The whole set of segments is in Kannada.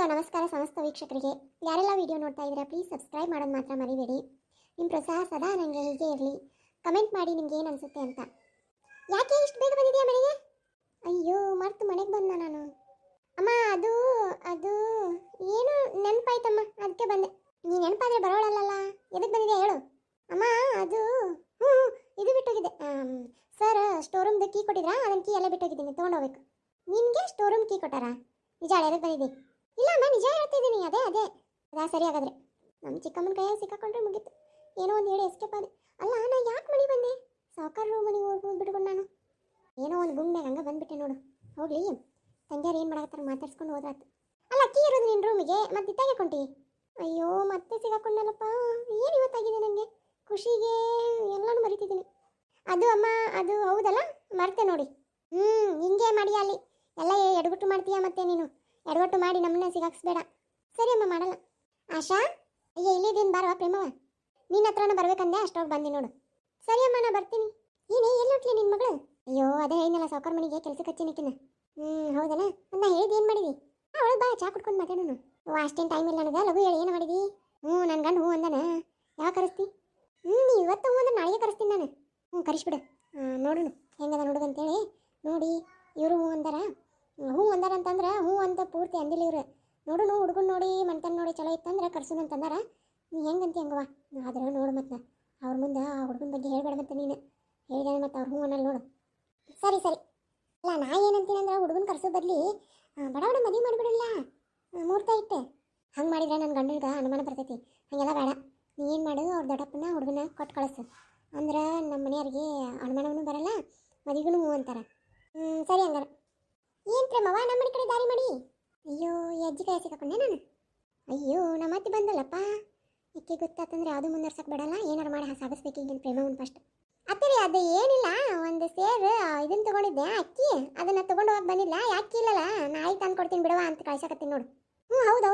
ನಮಸ್ಕಾರ ಸಮಸ್ತ ವೀಕ್ಷಕರಿಗೆ. ಯಾರೆಲ್ಲ ವಿಡಿಯೋ ನೋಡ್ತಾ ಇದ್ದೀರಾ ಪ್ಲೀಸ್ ಸಬ್ಸ್ಕ್ರೈಬ್ ಮಾಡೋದು ಮಾತ್ರ ಮರಿಬೇಡಿ. ನಿಮ್ಮ ಪ್ರೋತ್ಸಾಹ ಸದಾ ನನಗೆ ಹೀಗೆ ಇರಲಿ. ಕಮೆಂಟ್ ಮಾಡಿ ನಿಮ್ಗೆ ಏನು ಅನಿಸುತ್ತೆ ಅಂತ. ಯಾಕೆ ಇಷ್ಟು ಬೇಗ ಬಂದಿದೆಯಾ ಮನೆಗೆ? ಅಯ್ಯೋ ಮರ್ತು ಮನೆಗೆ ಬಂದ ನಾನು. ಅಮ್ಮ ಅದು ಅದು ಏನು ನೆನಪಾಯ್ತಮ್ಮ, ಅದಕ್ಕೆ ಬಂದೆ. ನೀ ನೆನಪಾದ್ರೆ ಬರೋಳಲ್ಲ, ಎದಕ್ಕೆ ಬಂದಿದೆಯಾ ಹೇಳು. ಅಮ್ಮ ಅದು ಹ್ಞೂ ಇದು ಬಿಟ್ಟೋಗಿದೆ. ಸರ್ ಸ್ಟೋರ್ ರೂಮ್ದು ಕೀ ಕೊಟ್ಟಿದ್ರಾ? ಅದನ್ನು ಕೀ ಎಲ್ಲ ಬಿಟ್ಟೋಗಿದ್ದೀನಿ, ತೊಗೊಂಡೋಗ್ಬೇಕು. ನಿನಗೆ ಸ್ಟೋರ್ ರೂಮ್ ಕೀ ಕೊಟ್ಟಾರಾ? ನಿಜ ಎದಕ್ಕೆ ಬಂದಿದ್ದೆ? ಇಲ್ಲ ಅಮ್ಮ ನಿಜ ಹೇಳ್ತಿದ್ದೀನಿ. ಅದೇ ಅದಾ ಸರಿ. ಹಾಗಾದ್ರೆ ನಮ್ಮ ಚಿಕ್ಕಮ್ಮನ ಕೈಯಾಗ ಸಿಕ್ಕಾಕೊಂಡ್ರೆ ಮುಗೀತು. ಏನೋ ಒಂದು ಹೇಳಿ ಎಸ್ಕೇಪ್ ಆದೆ. ಅಲ್ಲ ನಾ ಯಾಕೆ ಮನೆ ಬಂದೆ? ಸಾವುಕಾರ ಮನೆಗೆ ಹೋಗ್ಬಿಟ್ಕೊಂಡು ನಾನು ಏನೋ ಒಂದು ಗುಂಡ್ನಾಗ ಹಂಗೆ ಬಂದ್ಬಿಟ್ಟೆ ನೋಡು. ಹೋಗ್ಲಿ, ತಂಗ್ಯಾರು ಏನು ಮಾಡಕತ್ತಾರ ಮಾತಾಡ್ಸ್ಕೊಂಡು ಹೋದ್ರಾತು. ಅಲ್ಲ ಅಕ್ಕಿ ಇರೋದು ನಿನ್ನ ರೂಮಿಗೆ, ಮತ್ತೆ ಇತ್ತಾಗೆ ಕೊಂಟಿ. ಅಯ್ಯೋ ಮತ್ತೆ ಸಿಗಾಕೊಂಡಲ್ಲಪ್ಪ. ಏನು ಇವತ್ತಾಗಿದೆ ನನಗೆ ಖುಷಿಗೆ ಎಲ್ಲನೂ ಮರಿತಿದ್ದೀನಿ. ಅದು ಅಮ್ಮ ಅದು ಹೌದಲ್ಲ, ಮರ್ತೆ ನೋಡಿ. ಹಿಂಗೆ ಮಾಡಿ ಅಲ್ಲಿ ಎಲ್ಲ ಎಡಗುಟ್ಟು ಮಾಡ್ತೀಯ ಮತ್ತೆ ನೀನು. ಎಡವಟ್ಟು ಮಾಡಿ ನಮ್ಮನ್ನ ಸಿಗಾಕ್ಸ್ಬೇಡ. ಸರಿ ಅಮ್ಮ, ಮಾಡಲ್ಲ. ಆಶಾ ಅಯ್ಯ ಇಲ್ಲಿದ್ದೀನಿ, ಬಾರವಾ ಪ್ರೇಮವ. ನಿನ್ನ ಹತ್ರನ ಬರ್ಬೇಕಂದೆ, ಅಷ್ಟೋಗಿ ಬಂದಿ ನೋಡು. ಸರಿ ಅಮ್ಮ, ನಾ ಬರ್ತೀನಿ. ಏನೇ ಎಲ್ಲಿ ಹೊಟ್ಲಿ ನಿನ್ನ ಮಗಳು? ಅಯ್ಯೋ ಅದೇ ಹೇಳಿದ್ನಲ್ಲ ಸಾವುಕಾರ ಮನೆಗೆ ಕೆಲಸಕ್ಕೆ ಹಚ್ಚಿನಿಕ್ಕಿನ. ಹೌದಲ್ಲ, ನಾ ಹೇಳಿದ್ದು ಏನು ಮಾಡಿದಿ? ಅವಳು ಬಾ ಚಾ ಕುಡ್ಕೊಂಡು ಮಾತಾಡೋಣ. ಅಷ್ಟೇನು ಟೈಮ್ ಇಲ್ಲ ನನಗೆ, ಲಘು ಹೇಳಿ ಏನು ಮಾಡಿದಿ? ನನ್ನ ಗಂಡು ಹ್ಞೂ ಅಂದಾನ. ಯಾವಾಗ ಕರೆಸ್ತಿ? ನೀ ಇವತ್ತು ಹ್ಞೂ ಅಂದ್ರೆ ನಾಳೆಗೆ ಕರೆಸ್ತೀನಿ ನಾನು. ಕರಿಸ್ಬಿಡು, ನೋಡೋಣ ಹೆಂಗದ ನೋಡುದಂತೇಳಿ. ನೋಡಿ ಇವರು ಹ್ಞೂ ಅಂದಾರ. ಹ್ಞೂ ಅಂದಾರ ಅಂತಂದ್ರೆ ಹ್ಞೂ ಅಂತ ಪೂರ್ತಿ ಅಂದಿಲ್ಲ ಇವ್ರು. ನೋಡು ಹುಡುಗನ್ ನೋಡಿ ಮನ್ತನ ನೋಡಿ ಚಲೋ ಇತ್ತಂದ್ರೆ ಕರ್ಸೋಣ ಅಂತಂದಾರ. ನೀ ಹೆಂಗಂತಿ ಹಂಗವ. ಆದ್ರೆ ನೋಡು ಮತ್ತೆ ಅವ್ರ ಮುಂದೆ ಆ ಹುಡುಗನ ಬಗ್ಗೆ ಹೇಳ್ಬೇಡ ಮತ್ತೆ. ನೀನು ಹೇಳಿದ ಮತ್ತೆ ಅವ್ರು ಹ್ಞೂ ಅನ್ನಲ್ಲ ನೋಡು. ಸರಿ ಅಲ್ಲ ನಾ ಏನಂತೀನಿ ಅಂದ್ರೆ ಹುಡುಗನ ಕರ್ಸೋ ಬದಲಿ ಬಡ ಮದುವೆ ಮಾಡಿಬಿಡಲ್ಲ, ಮುಹೂರ್ತ ಇಟ್ಟೆ. ಹಂಗೆ ಮಾಡಿದ್ರೆ ನನ್ನ ಗಂಡನಿಗೆ ಅನುಮಾನ ಬರ್ತೈತಿ. ಹಾಗೆಲ್ಲ ಬೇಡ. ನೀ ಏನು ಮಾಡು, ಅವ್ರ ದೊಡ್ಡಪ್ಪನ ಹುಡುಗನ ಕೊಟ್ಟು ಕಳಿಸು. ಅಂದ್ರೆ ನಮ್ಮ ಮನೆಯವ್ರಿಗೆ ಅನುಮಾನವೂ ಬರಲ್ಲ, ಮದುವೆಗೂ ಹ್ಞೂ ಅಂತಾರೆ. ಸರಿ ಹಂಗಾರೆ. ಏನು ಪ್ರೇಮವ ನಮ್ಮ ಮನೆ ಕಡೆ ದಾರಿ ಮಾಡಿ. ಅಯ್ಯೋ ಅಜ್ಜಿ ಕೈ ಸಿಕ್ಕಾಕೊಂಡೆ ನಾನು. ಅಯ್ಯೋ ನಮ್ಮ ಅತ್ತೆ ಬಂದಲ್ಲಪ್ಪ. ಇಕ್ಕೆ ಗೊತ್ತಾತಂದ್ರೆ ಯಾವುದು ಮುಂದುವರ್ಸಕ್ಕೆ ಬಿಡಲ್ಲ. ಏನಾರು ಮಾಡಿ ಸಾಗಿಸ್ಬೇಕು ಈಗಿನ ಪ್ರೇಮವನ್ನು ಫಸ್ಟ್. ಅತ್ತಿರಿ ಅದು ಏನಿಲ್ಲ, ಒಂದು ಸೇರು ಇದನ್ನು ತೊಗೊಂಡಿದ್ದೆ ಅಕ್ಕಿ, ಅದನ್ನು ತೊಗೊಂಡು ಹೋಗಿ ಬಂದಿಲ್ಲ. ಯಾಕೆ ಇಲ್ಲಲ್ಲ, ನಾಳೆ ತಂದು ಕೊಡ್ತೀನಿ ಬಿಡವ ಅಂತ ಕಳ್ಸಕತ್ತೀನಿ ನೋಡು. ಹೌದು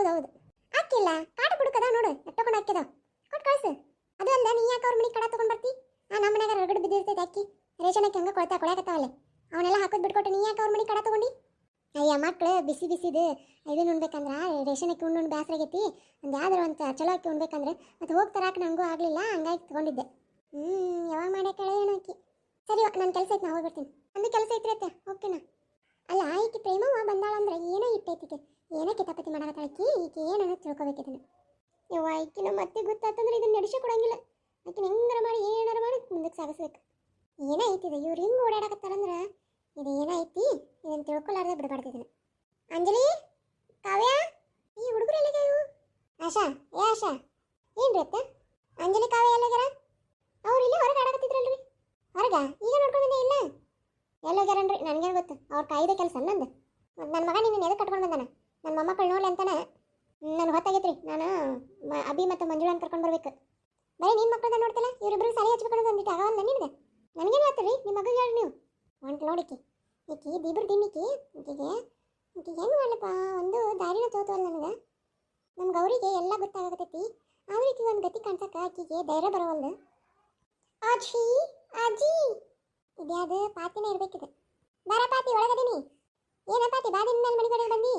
ಅಕ್ಕಿಲ್ಲ, ಕಾಟ ಬುಡಕದ ನೋಡು, ಎಟ್ಟಕೊಂಡು ಹಾಕ್ಯದ ಕೊಟ್ಟು ಕಳಿಸು. ಅದು ಅಲ್ಲ, ನೀ ಯಾಕೆ ಅವ್ರ ಮನೆ ಕಡೆ ತೊಗೊಂಡು ಬರ್ತಿ? ನಮ್ಮ ಮನೆಯಾಗ ರಗಡು ಬಿದ್ದಿರ್ತೈತೆ ಅಕ್ಕಿ, ರೇಷನಕ್ಕೆ ಹಂಗೆ ಕೊಳಕತ್ತಾವಲ್ಲೇ, ಅವನ್ನೆಲ್ಲ ಹಾಕೋದು ಬಿಟ್ಕೊಟ್ಟು ನೀ ಯಾಕೆ ಅವ್ರ ಮನೆ ಕಡೆ ತೊಗೊಂಡು? ಅಯ್ಯ ಮಕ್ಕಳು ಬಿಸಿದು ಇದನ್ನು ಉಣ್ಬೇಕಂದ್ರೆ ರೇಷನ್ ಅಕ್ಕಿ ಉಣ್ಣು ಬೇಸರ ಆಗೈತಿ. ಒಂದು ಯಾವ್ದಾರು ಅಂತ ಚಲೋ ಅಕ್ಕಿ ಉಣ್ಬೇಕಂದ್ರೆ ಮತ್ತೆ ಹೋಗಿ ತರಾಕ ನನಗೂ ಆಗಲಿಲ್ಲ, ಹಂಗಾಗಿ ತೊಗೊಂಡಿದ್ದೆ. ಯಾವಾಗ ಮಾಡ್ಯಾಕ ಏನೋ ಅಕ್ಕಿ. ಸರಿ ನನ್ನ ಕೆಲಸ ಐತೆ, ನಾ ಹೋಗ್ಬಿಡ್ತೀನಿ. ಅಂದು ಕೆಲಸ ಐತ್ರಿ ಅತ್ತೆ, ಓಕೆನಾ? ಅಲ್ಲ ಈಕೆ ಪ್ರೇಮವ ಬಂದಾಳಂದ್ರೆ ಏನೋ ಇಟ್ಟೈತಿಕೆ, ಏನೋ ಕಿತಾಪತಿ ಮಾಡಕತ್ತಾಳಕ್ಕಿ. ಈಕೆ ಏನೋ ತಿಳ್ಕೊಬೇಕಿದ್ದನ್ನು. ಯವ್ವ ಈಕಿನ ಮತ್ತೆ ಗೊತ್ತಾತಂದ್ರೆ ಇದನ್ನ ನಡೆಸಿ ಕೊಡಂಗಿಲ್ಲ. ಆಕಿನ ಹೆಂಗಾರ ಮಾಡಿ ಏನಾರು ಮಾಡಿ ಮುಂದಕ್ಕೆ ಸಾಗಿಸ್ಬೇಕು. ಏನೈತಿದೆ ಇವ್ರು ಹಿಂಗೆ ಓಡಾಡಕತ್ತಾರಂದ್ರೆ ಇದು ಏನೈತಿ, ಇದನ್ನು ತಿಳ್ಕೊಳ್ಳಾರ್ದೆ ಬಿಡಬಾರ್ದಿದ್ದೀನಿ. ಅಂಜಲಿ, ಕಾವ್ಯ, ಈ ಹುಡುಗರು ಎಲ್ಲಿಗೆ ಇವು? ಆಶಾ ಏನ್ರಿ ಅತ್ತ? ಅಂಜಲಿ ಕಾವ್ಯ ಎಲ್ಲೋಗ್ಯಾರ? ಅವ್ರು ಇಲ್ಲಿ ಹೊರಗೆ ಆಡಕತ್ತಿದ್ರಲ್ರಿ. ಹೊರಗ ಈಗ ನೋಡ್ಕೊಂಡು ಬಂದೆ ಇಲ್ಲ. ಎಲ್ಲೋಗ್ಯಾರನ್ರಿ? ನನಗೇನು ಗೊತ್ತು, ಅವ್ರ ಕಾಯ್ದೆ ಕೆಲಸ ನಂದು. ಮತ್ತು ನನ್ನ ಮಗ ನಿನ್ನ ಎದಕ್ಕೆ ಕಟ್ಕೊಂಡು ಬಂದಾನ? ನನ್ನ ಮೊಮ್ಮಕ್ಕಳು ನೋಡ್ಲಿ ಅಂತಾನೆ ನಾನು ಹೊತ್ತಾಗೈತ್ರಿ. ನಾನು ಅಭಿ ಮತ್ತು ಮಂಜುಳನ್ನು ಕರ್ಕೊಂಡು ಬರ್ಬೇಕು. ಬರೀ ನಿನ್ನ ಮಕ್ಕಳನ್ನ ನೋಡ್ತಿಲ್ಲ, ಇವರಿಬ್ಬರು ಸಾರಿ ಹಚ್ಬೇಕು ಅಂದಿಟ್ಟು ಆಗವಲ್ಲ ನಿನಗೆ. ನನಗೇನು ಹೇಳ್ತೀರಿ ನಿಮ್ಮ ಮಗಗೆ ಹೇಳಿ ನೀವು ಹೊಂಟು ನೋಡಿಕಿ. ಈಕಿ ದಿಬ್ರು ದಿನ್ನಿಕಿ ಈಕಿಗೆ ಹೆಂಗೆ ಮಾಡ್ಲಪ್ಪ, ಒಂದು ದಾರಿನ ತೋತವಲ್ಲ ನನಗೆ. ನಮ್ಮ ಗೌರಿಗೆ ಎಲ್ಲ ಗೊತ್ತಾಗತೈತಿ, ಆದ್ರೆ ಈಕಿಗೆ ಒಂದು ಗತಿ ಕಾಣ್ಸಕ್ಕೆ ಆಕಿಗೆ ಧೈರ್ಯ ಬರೋವಲ್ದು. ಅಜ್ಜಿ ಇದ್ಯಾವುದು ಪಾತಿನೇ ಇರ್ಬೇಕಿದೆ. ಬಾರ ಪಾತಿ, ಒಳಗದೀನಿ. ಏನ ಪಾತಿ ಬಾದಿನ ಮೇಲೆ ಮನೆ ಕಡೆ ಬಂದು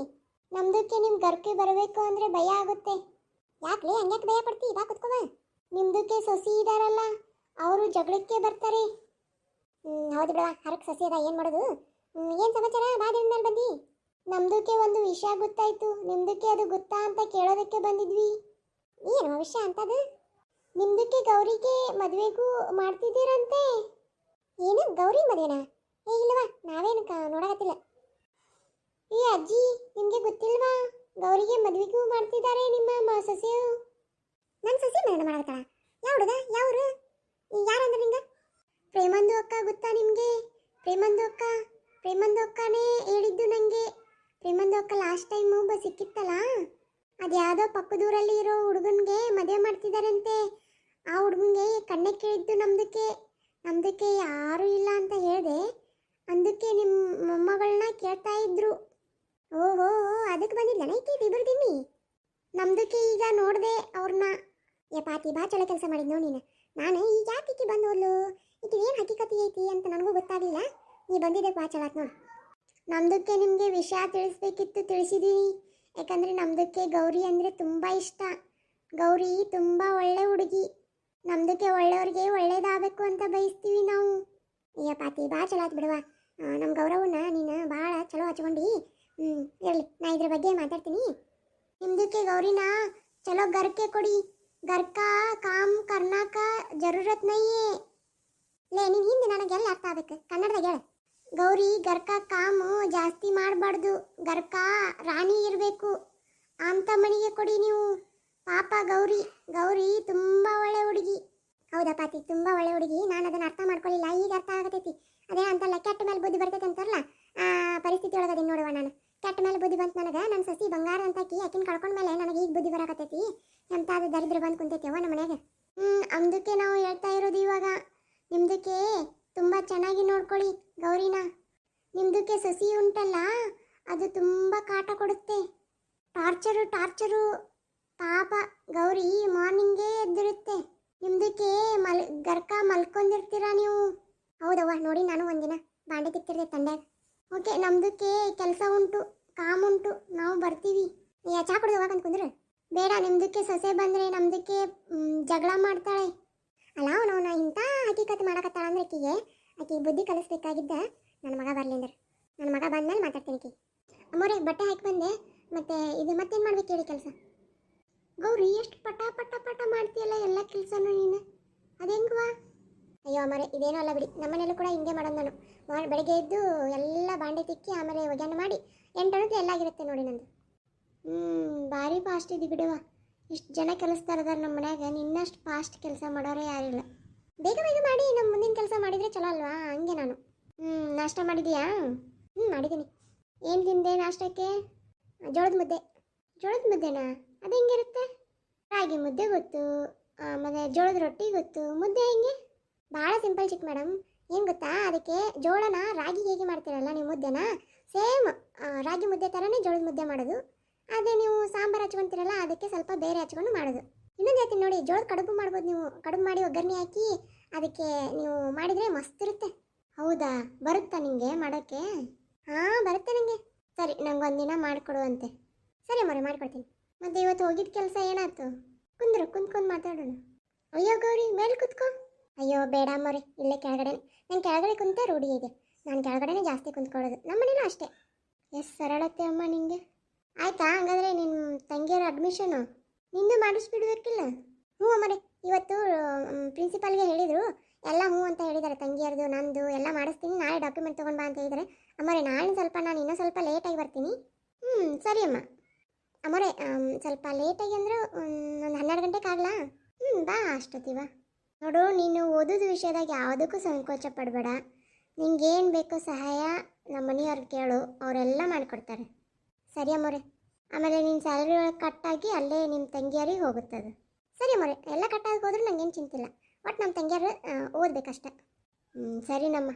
ನಮ್ದಕ್ಕೆ ನಿಮ್ಮ ಗರ್ಕೆ ಬರಬೇಕು ಅಂದರೆ ಭಯ ಆಗುತ್ತೆ. ಯಾಕ್ಲಿ ಹಂಗ್ಯಾಕೆ ಭಯ ಪಡ್ತಿ? ಬಾ ಕುತ್ಕೋವ. ನಿಮ್ದಕ್ಕೆ ಸೊಸಿ ಇದಾರಲ್ಲ, ಅವರು ಜಗಳಕ್ಕೆ ಬರ್ತಾರೆ. ಹೌದು ಬಿಡವಾ, ಹರಕ್ಕೆ ಸಸಿ ಅದ, ಏನು ಮಾಡೋದು? ಏನು ಸಮಾಚಾರ? ಬಾದಿನ ಮೇಲೆ ಬಂದು ನಮ್ದಕ್ಕೆ ಒಂದು ವಿಷಯ ಗೊತ್ತಾಯ್ತು. ನಿಮ್ದಕ್ಕೆ ಅದು ಗೊತ್ತಾ ಅಂತ ಕೇಳೋದಕ್ಕೆ ಬಂದಿದ್ವಿ. ಏನು ವಿಷಯ ಅಂತದು? ನಿಮ್ದಕ್ಕೆ ಗೌರಿಗೆ ಮದುವೆಗೂ ಮಾಡ್ತಿದ್ದೀರಂತೆ. ಏನು ಗೌರಿ ಮದುವೆನಾ? ಇಲ್ವಾ, ನಾವೇನು ನೋಡಕತ್ತಿಲ್ಲ. ಈ ಅಜ್ಜಿ ನಿಮಗೆ ಗೊತ್ತಿಲ್ವಾ? ಗೌರಿಗೆ ಮದುವೆಗೂ ಮಾಡ್ತಿದ್ದಾರೆ ನಿಮ್ಮ ಸೊಸೆಯು. ನನ್ನ ಸೊಸೆ ಮದುವೆ ಮಾಡಕತ್ತಾಳ? ಯಾವ ಹುಡುಗ? ಯಾವ್ರು? ಯಾರಂದ್ರೆ ನಿಂಗೆ? ಪ್ರೇಮಂದು ಅಕ್ಕ ಗೊತ್ತಾ ನಿಮಗೆ? ಪ್ರೇಮಂದು ಅಕ್ಕನೇ ಹೇಳಿದ್ದು ನನಗೆ. ಪ್ರೇಮಂದು ಅಕ್ಕ ಲಾಸ್ಟ್ ಟೈಮ್ ಒಬ್ಬ ಸಿಕ್ಕಿತ್ತಲ್ಲ, ಅದು ಯಾವುದೋ ಪಕ್ಕದೂರಲ್ಲಿ ಇರೋ ಹುಡುಗನಿಗೆ ಮದುವೆ ಮಾಡ್ತಿದ್ದಾರಂತೆ. ಆ ಹುಡುಗನಿಗೆ ಕಣ್ಣೆ ಕೇಳಿದ್ದು ನಮ್ದಕ್ಕೆ ಯಾರೂ ಇಲ್ಲ ಅಂತ ಹೇಳಿದೆ. ಅಂದಕ್ಕೆ ನಿಮ್ಮ ಮೊಮ್ಮಗಳನ್ನ ಕೇಳ್ತಾ ಇದ್ರು. ಓಹೋ ಅದಕ್ಕೆ ಬಂದಿಲ್ಲ ನೈತಿ ಬಿಬರ್ದಿನಿ. ನಮ್ದಕ್ಕೆ ಈಗ ನೋಡಿದೆ ಅವ್ರನ್ನ. ಪಾತಿ ಬಾ ಚಲೋ ಕೆಲಸ ಮಾಡಿದ್ನೋ ನೀನು. ನಾನು ಈಗ ಯಾಕೆ ಬಂದೋದ್ಲು, ಈಗ ಏನು ಹಕ್ಕಿಕತಿ ಐತಿ ಅಂತ ನನಗೂ ಗೊತ್ತಾಗಲಿಲ್ಲ. ನೀ ಬಂದಿದ್ದಕ್ಕೆ ಬಾ ಚಲೋ ಆತ್ ನೋಡಿ. ನಮ್ದಕ್ಕೆ ನಿಮಗೆ ವಿಷಯ ತಿಳಿಸ್ಬೇಕಿತ್ತು, ತಿಳಿಸಿದೀನಿ. ಯಾಕಂದರೆ ನಮ್ದಕ್ಕೆ ಗೌರಿ ಅಂದರೆ ತುಂಬ ಇಷ್ಟ. ಗೌರಿ ತುಂಬ ಒಳ್ಳೆ ಹುಡುಗಿ. ನಮ್ದಕ್ಕೆ ಒಳ್ಳೆಯವ್ರಿಗೆ ಒಳ್ಳೇದಾಗಬೇಕು ಅಂತ ಬಯಸ್ತೀವಿ ನಾವು. ಅಯ್ಯ ಪಾತಿ ಭಾಳ ಚಲೋ ಆಯ್ತು ಬಿಡುವ. ನಮ್ಮ ಗೌರವನ್ನ ನೀನು ಭಾಳ ಚಲೋ ಹಚ್ಕೊಂಡು ಇರಲಿ, ನಾ ಇದ್ರ ಬಗ್ಗೆ ಮಾತಾಡ್ತೀನಿ. ನಿಮ್ದಕ್ಕೆ ಗೌರಿನ ಚಲೋ ಗರ್ಕೆ ಕೊಡಿ. ಗರ್ಕಾ ಕಾಮ್ ಕರ್ನಾಕ ಜರೂರತ್ ನಯ್ಯೇ. ಲೇ ನೀನು ಹಿಂದೆ ನನಗೆಲ್ಲ ಅರ್ಥ ಆಗ್ಬೇಕು, ಕನ್ನಡದಾಗ ಹೇಳ. ಗೌರಿ ಗರ್ಕಾ ಕಾಮು ಜಾಸ್ತಿ ಮಾಡಬಾರ್ದು, ಗರ್ಕಾ ರಾಣಿ ಇರಬೇಕು ಅಂತ ಮನೆಗೆ ಕೊಡಿ ನೀವು. ಪಾಪ ಗೌರಿ, ಗೌರಿ ತುಂಬ ಒಳ್ಳೆ ಹುಡುಗಿ. ಹೌದಾ ಪಾತಿ, ತುಂಬ ಒಳ್ಳೆ ಹುಡುಗಿ. ನಾನು ಅದನ್ನು ಅರ್ಥ ಮಾಡ್ಕೊಳ್ಳಿಲ್ಲ, ಈಗ ಅರ್ಥ ಆಗತೈತಿ. ಅದೇ ಅಂತಲ್ಲ, ಕೆಟ್ಟ ಮೇಲೆ ಬುದ್ಧಿ ಬರ್ತೈತೆ ಅಂತಾರಲ್ಲ, ಆ ಪರಿಸ್ಥಿತಿ ಒಳಗದೀನಿ ನೋಡುವ ನಾನು. ಕೆಟ್ಟ ಮೇಲೆ ಬುದ್ಧಿ ಬಂತು ನನಗೆ. ನನ್ನ ಸಸಿ ಬಂಗಾರ ಅಂತಾಕಿ ಆಕಿನ ಕಳ್ಕೊಂಡ್ಮೇಲೆ ನನಗೆ ಈಗ ಬುದ್ಧಿ ಬರಾಕತ್ತೈತಿ. ಎಂತಾದ ದರಿದ್ರ ಬಂದು ಕುಂತೈತೆವ ನಮ್ಮ ಮನ್ಯಾಗ. ಅದಕ್ಕೆ ನಾವು ಹೇಳ್ತಾ ಇರೋದು ಇವಾಗ, ನಿಮ್ದಕ್ಕೆ ತುಂಬ ಚೆನ್ನಾಗಿ ನೋಡ್ಕೊಳ್ಳಿ ಗೌರಿನ. ನಿಮ್ದಕ್ಕೆ ಸಸಿ ಉಂಟಲ್ಲ, ಅದು ತುಂಬ ಕಾಟ ಕೊಡುತ್ತೆ. ಟಾರ್ಚರು. ಪಾಪ ಗೌರಿ ಮಾರ್ನಿಂಗೇ ಎದ್ದಿರುತ್ತೆ. ನಿಮ್ದಕ್ಕೆ ಗರ್ಕ ಮಲ್ಕೊಂಡಿರ್ತೀರ ನೀವು. ಹೌದವ್ವ, ನೋಡಿ ನಾನು ಒಂದಿನ ಬಾಂಡೆ ತಿಕ್ತಿರ್ದೆ ತಂಡ್ಯಾಗ. ಓಕೆ, ನಮ್ದಕ್ಕೆ ಕೆಲಸ ಉಂಟು, ಕಾಮುಂಟು, ನಾವು ಬರ್ತೀವಿ. ಚಾ ಕುಡಿದು ಹೋಗಂತ ಕುಂದ್ರೆ ಬೇಡ. ನಿಮ್ದಕ್ಕೆ ಸೊಸೆ ಬಂದರೆ ನಮ್ದಕ್ಕೆ ಜಗಳ ಮಾಡ್ತಾಳೆ. ಅಲ್ಲ ಅವನವನ ಇಂಥ ಹಕೀಕತ್ ಮಾಡಕತ್ತಾಳ ಅಂದ್ರೆ ಆಕಿಗೆ ಬುದ್ಧಿ ಕಲಿಸ್ಬೇಕಾಗಿದ್ದ. ನನ್ನ ಮಗ ಬರಲಿ ಅಂದ್ರೆ, ನನ್ನ ಮಗ ಬಂದ್ಮೇಲೆ ಮಾತಾಡ್ತೀನಿ ಆಕಿ. ಅಮ್ಮೋರೆ ಬಟ್ಟೆ ಹಾಕಿ ಬಂದೆ. ಮತ್ತೆ ಇದು ಮತ್ತೇನು ಮಾಡ್ಬೇಕು ಹೇಳಿ ಕೆಲಸ? ಗೌರಿ ಎಷ್ಟು ಪಟ ಪಟ ಪಟ ಮಾಡ್ತೀಯಲ್ಲ ಎಲ್ಲ ಕೆಲಸನೂ ನೀನು, ಅದೆಂಗುವ? ಅಯ್ಯೋ ಅಮ್ಮರೆ ಇದೇನೂ ಅಲ್ಲ ಬಿಡಿ, ನಮ್ಮನೇಲೂ ಕೂಡ ಹಿಂಗೆ ಮಾಡೋದು ನಾನು. ಬೆಳಗ್ಗೆ ಎದ್ದು ಎಲ್ಲ ಬಾಂಡೆ ತಿಕ್ಕಿ ಆಮೇಲೆ ಒಗ್ಯಾನ ಮಾಡಿ 8 ಗಂಟೆ ಎಲ್ಲ ಆಗಿರುತ್ತೆ ನೋಡಿ ನಂದು. ಭಾರಿ ಫಾಸ್ಟ್ ಇದ್ದಿ ಬಿಡುವ. ಇಷ್ಟು ಜನ ಕೆಲಸದಾರ ನಮ್ಮ ಮನ್ಯಾಗ, ನಿನ್ನಷ್ಟು ಫಾಸ್ಟ್ ಕೆಲಸ ಮಾಡೋರೇ ಯಾರಿಲ್ಲ. ಬೇಗ ಬೇಗ ಮಾಡಿ ನಮ್ಮ ಮುಂದಿನ ಕೆಲಸ ಮಾಡಿದರೆ ಚಲೋ ಅಲ್ವಾ? ಹಂಗೆ ನಾನು. ನಾಷ್ಟ ಮಾಡಿದೀಯಾ? ಮಾಡಿದ್ದೀನಿ. ಏನು ತಿಂದೆ ನಾಷ್ಟಕ್ಕೆ? ಜೋಳದ ಮುದ್ದೆ. ಜೋಳದ ಮುದ್ದೆನಾ? ಅದು ಹೆಂಗಿರುತ್ತೆ? ರಾಗಿ ಮುದ್ದೆ ಗೊತ್ತು, ಆಮೇಲೆ ಜೋಳದ ರೊಟ್ಟಿ ಗೊತ್ತು, ಮುದ್ದೆ ಹೆಂಗೆ? ಭಾಳ ಸಿಂಪಲ್ ಚಿಕ್ಕ ಮೇಡಮ್. ಏನು ಗೊತ್ತಾ, ಅದಕ್ಕೆ ಜೋಳನ ರಾಗಿ ಹೇಗೆ ಮಾಡ್ತೀರಲ್ಲ ನೀವು ಮುದ್ದೆನ, ಸೇಮ್ ರಾಗಿ ಮುದ್ದೆ ಥರನೇ ಜೋಳದ ಮುದ್ದೆ ಮಾಡೋದು. ಅದೇ ನೀವು ಸಾಂಬಾರು ಹಚ್ಕೊತೀರಲ್ಲ, ಅದಕ್ಕೆ ಸ್ವಲ್ಪ ಬೇರೆ ಹಚ್ಕೊಂಡು ಮಾಡೋದು. ಇನ್ನೊಂದು ಹೇಳ್ತೀನಿ ನೋಡಿ, ಜೋಳದ ಕಡುಬು ಮಾಡ್ಬೋದು ನೀವು. ಕಡುಬು ಮಾಡಿ ಒಗ್ಗರಣೆ ಹಾಕಿ ಅದಕ್ಕೆ ನೀವು ಮಾಡಿದರೆ ಮಸ್ತ್ ಇರುತ್ತೆ. ಹೌದಾ, ಬರುತ್ತಾ ನಿಮಗೆ ಮಾಡೋಕ್ಕೆ? ಹಾಂ ಬರುತ್ತೆ ನನಗೆ. ಸರಿ, ನಂಗೆ ಒಂದಿನ ಮಾಡಿಕೊಡುವಂತೆ. ಸರಿ ಮೊರೆ, ಮಾಡಿಕೊಡ್ತೀನಿ. ಮತ್ತು ಇವತ್ತು ಹೋಗಿದ್ದ ಕೆಲಸ ಏನಾಯ್ತು? ಕುಂತ್ಕೊಂಡು ಮಾತಾಡೋಣ. ಅಯ್ಯೋ ಗೌರಿ, ಮೇಲೆ ಕುತ್ಕೋ. ಅಯ್ಯೋ ಬೇಡ ಮೊರೆ, ಇಲ್ಲೇ ಕೆಳಗಡೆ. ನಾನು ಕೆಳಗಡೆ ಕುಂತೆ ರೂಢಿ ಇದೆ. ನಾನು ಕೆಳಗಡೆನೇ ಜಾಸ್ತಿ ಕುಂತ್ಕೊಳ್ಳೋದು, ನಮ್ಮ ಮನೇಲೂ ಅಷ್ಟೇ. ಎಷ್ಟು ಸರಳತೆ ಅಮ್ಮ ನಿಂಗೆ. ಆಯಿತಾ, ಹಂಗಾದ್ರೆ ನಿಮ್ಮ ತಂಗಿಯರ ಅಡ್ಮಿಷನು ನಿಂದು ಮಾಡಿಸ್ಬಿಡ್ಬೇಕಿಲ್ಲ? ಹ್ಞೂ ಅಮ್ಮರೆ, ಇವತ್ತು ಪ್ರಿನ್ಸಿಪಾಲ್ಗೆ ಹೇಳಿದರು, ಎಲ್ಲ ಹ್ಞೂ ಅಂತ ಹೇಳಿದ್ದಾರೆ. ತಂಗಿಯರದು ನಂದು ಎಲ್ಲ ಮಾಡಿಸ್ತೀನಿ, ನಾಳೆ ಡಾಕ್ಯುಮೆಂಟ್ ತೊಗೊಂಡು ಬಾ ಅಂತ ಹೇಳಿದ್ದಾರೆ. ಅಮ್ಮರೆ ನಾನು ಇನ್ನೂ ಸ್ವಲ್ಪ ಲೇಟಾಗಿ ಬರ್ತೀನಿ. ಸರಿ ಅಮ್ಮ. ಅಮ್ಮರೆ ಸ್ವಲ್ಪ ಲೇಟಾಗಿ ಅಂದ್ರೆ ಒಂದು 12 ಗಂಟೆಗೆ ಆಗಲಾ? ಬಾ ಅಷ್ಟೊತ್ತಿವ. ನೋಡು, ನೀನು ಓದೋದು ವಿಷಯದಾಗ ಯಾವುದಕ್ಕೂ ಸಂಕೋಚ ಪಡಬೇಡ. ನಿಂಗೇನು ಬೇಕೋ ಸಹಾಯ ನಮ್ಮ ಮನೆಯವ್ರಿಗೆ ಕೇಳು, ಅವರೆಲ್ಲ ಮಾಡಿಕೊಡ್ತಾರೆ. ಸರಿ ಅಮ್ಮರೆ. ಆಮೇಲೆ ನಿನ್ನ ಸ್ಯಾಲ್ರಿ ಒಳಗೆ ಕಟ್ಟಾಗಿ ಅಲ್ಲೇ ನಿಮ್ಮ ತಂಗಿಯರಿಗೆ ಹೋಗುತ್ತದೆ. ಸರಿ ಅಮ್ಮರೆ, ಎಲ್ಲ ಕಟ್ಟಾಗಿ ಹೋದ್ರೂ ನನಗೇನು ಚಿಂತಿಲ್ಲ. ಒಟ್ಟು ನಮ್ಮ ತಂಗಿಯರು ಓದಬೇಕಷ್ಟೆ. ಸರಿನಮ್ಮ.